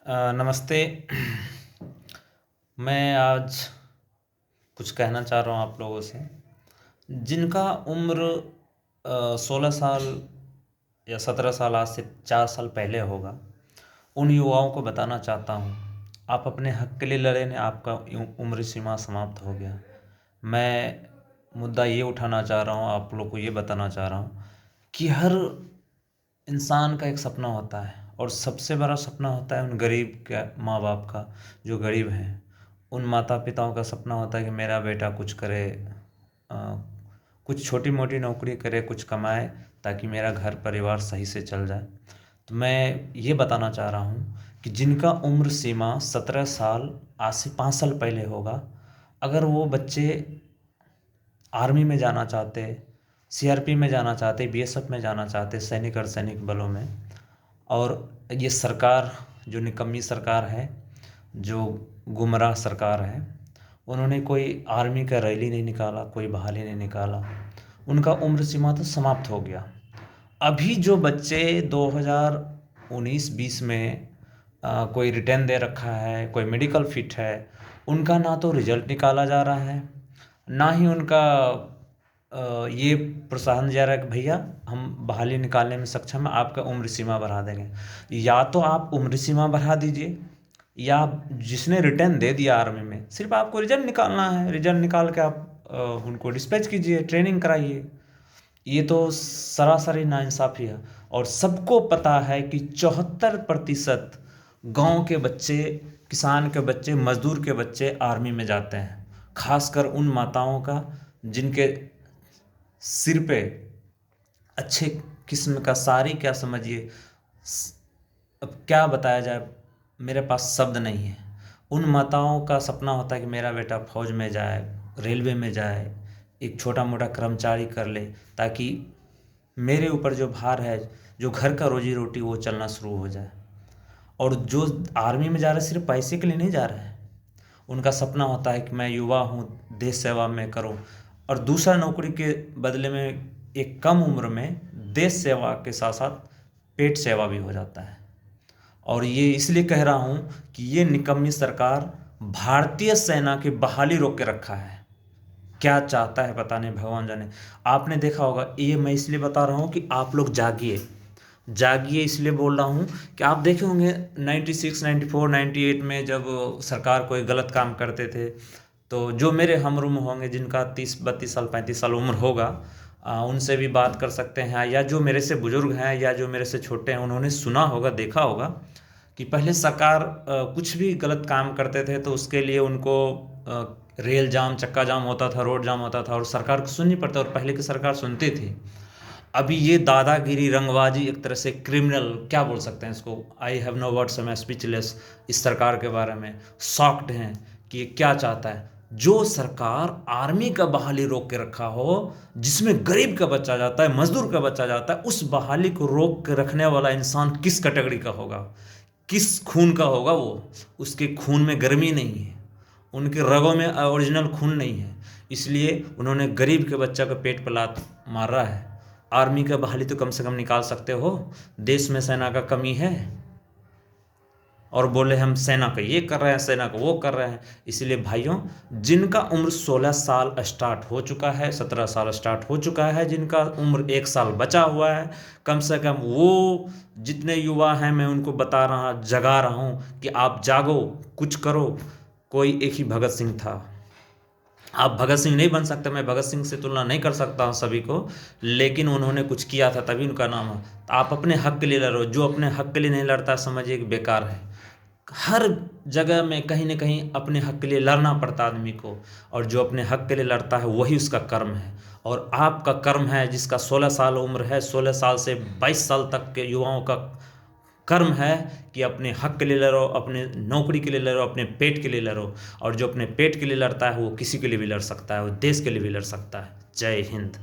नमस्ते। मैं आज कुछ कहना चाह रहा हूँ आप लोगों से। जिनका उम्र 16 साल या 17 साल आज से 4 साल पहले होगा, उन युवाओं को बताना चाहता हूँ, आप अपने हक के लिए लड़े ना, आपका उम्र सीमा समाप्त हो गया। मैं मुद्दा ये उठाना चाह रहा हूँ, आप लोग को ये बताना चाह रहा हूँ कि हर इंसान का एक सपना होता है और सबसे बड़ा सपना होता है उन गरीब के माँ बाप का, जो गरीब हैं। उन माता पिताओं का सपना होता है कि मेरा बेटा कुछ करे, कुछ छोटी मोटी नौकरी करे, कुछ कमाए, ताकि मेरा घर परिवार सही से चल जाए। तो मैं ये बताना चाह रहा हूँ कि जिनका उम्र सीमा 17 साल आज से 5 साल पहले होगा, अगर वो बच्चे आर्मी में जाना चाहते, सीआरपी में जाना चाहते, बीएसएफ में जाना चाहते, सैनिक और सैनिक बलों में, और ये सरकार जो निकम्मी सरकार है, जो गुमराह सरकार है, उन्होंने कोई आर्मी का रैली नहीं निकाला, कोई बहाली नहीं निकाला, उनका उम्र सीमा तो समाप्त हो गया। अभी जो बच्चे 2019-20 में कोई रिटर्न दे रखा है, कोई मेडिकल फिट है, उनका ना तो रिजल्ट निकाला जा रहा है, ना ही उनका ये प्रोत्साहन जा रहा है कि भैया हम बहाली निकालने में सक्षम है, आपका उम्र सीमा बढ़ा देंगे। या तो आप उम्र सीमा बढ़ा दीजिए, या जिसने रिटर्न दे दिया आर्मी में, सिर्फ आपको रिजल्ट निकालना है, रिजल्ट निकाल के आप उनको डिस्पैच कीजिए, ट्रेनिंग कराइए। ये तो सरासरी नाइंसाफ़ी है। और सबको पता है कि 74% गांव के बच्चे, किसान के बच्चे, मजदूर के बच्चे आर्मी में जाते हैं। खासकर उन माताओं का जिनके सिर पे अच्छे किस्म का साड़ी, क्या समझिए, अब क्या बताया जाए, मेरे पास शब्द नहीं है। उन माताओं का सपना होता है कि मेरा बेटा फौज में जाए, रेलवे में जाए, एक छोटा मोटा कर्मचारी कर ले, ताकि मेरे ऊपर जो भार है, जो घर का रोजी रोटी, वो चलना शुरू हो जाए। और जो आर्मी में जा रहे हैं, सिर्फ पैसे के लिए नहीं जा रहे हैं, उनका सपना होता है कि मैं युवा हूँ, देश सेवा में करूँ। और दूसरा नौकरी के बदले में एक कम उम्र में देश सेवा के साथ साथ पेट सेवा भी हो जाता है। और ये इसलिए कह रहा हूँ कि ये निकम्मी सरकार भारतीय सेना की बहाली रोक के रखा है। क्या चाहता है पता नहीं, भगवान जाने। आपने देखा होगा, ये मैं इसलिए बता रहा हूँ कि आप लोग जागिए, जागिए, इसलिए बोल रहा हूँ कि आप देखे होंगे 96, 94, 98 में जब सरकार कोई गलत काम करते थे, तो जो मेरे हम उम्र होंगे, जिनका 30-32 साल 35 साल उम्र होगा, उनसे भी बात कर सकते हैं, या जो मेरे से बुजुर्ग हैं या जो मेरे से छोटे हैं, उन्होंने सुना होगा, देखा होगा कि पहले सरकार कुछ भी गलत काम करते थे तो उसके लिए उनको रेल जाम, चक्का जाम होता था, रोड जाम होता था, और सरकार को सुननी पड़ता, और पहले की सरकार सुनती थी। अभी ये दादागिरी, रंगबाजी, एक तरह से क्रिमिनल, क्या बोल सकते हैं इसको, आई हैव नो वर्ड्स, मैं स्पीचलेस इस सरकार के बारे में, शॉक्ड हैं कि ये क्या चाहता है। जो सरकार आर्मी का बहाली रोक के रखा हो, जिसमें गरीब का बच्चा जाता है, मजदूर का बच्चा जाता है, उस बहाली को रोक के रखने वाला इंसान किस कैटेगरी का होगा, किस खून का होगा वो? उसके खून में गर्मी नहीं है, उनके रगों में ओरिजिनल खून नहीं है, इसलिए उन्होंने गरीब के बच्चा को पेट पर लात मार रहा है। आर्मी का बहाली तो कम से कम निकाल सकते हो, देश में सेना का कमी है, और बोले हम सेना का ये कर रहे हैं, सेना का वो कर रहे हैं। इसलिए भाइयों, जिनका उम्र 16 साल स्टार्ट हो चुका है, 17 साल स्टार्ट हो चुका है, जिनका उम्र 1 साल बचा हुआ है, कम से कम वो जितने युवा हैं, मैं उनको बता रहा, जगा रहा हूँ कि आप जागो, कुछ करो। कोई एक ही भगत सिंह था, आप भगत सिंह नहीं बन सकते, मैं भगत सिंह से तुलना नहीं कर सकता हूँ सभी को, लेकिन उन्होंने कुछ किया था तभी उनका नाम है। तो आप अपने हक के लिए लड़ो, जो अपने हक के लिए नहीं लड़ता समझिए कि बेकार है। हर जगह में कहीं ना कहीं अपने हक के लिए लड़ना पड़ता आदमी को, और जो अपने हक के लिए लड़ता है वही उसका कर्म है। और आपका कर्म है, जिसका 16 साल उम्र है, 16 साल से 22 साल तक के युवाओं का कर्म है कि अपने हक के लिए लड़ो, अपने नौकरी के लिए लड़ो, अपने पेट के लिए लड़ो। और जो अपने पेट के लिए लड़ता है वो किसी के लिए भी लड़ सकता है, वो देश के लिए भी लड़ सकता है। जय हिंद।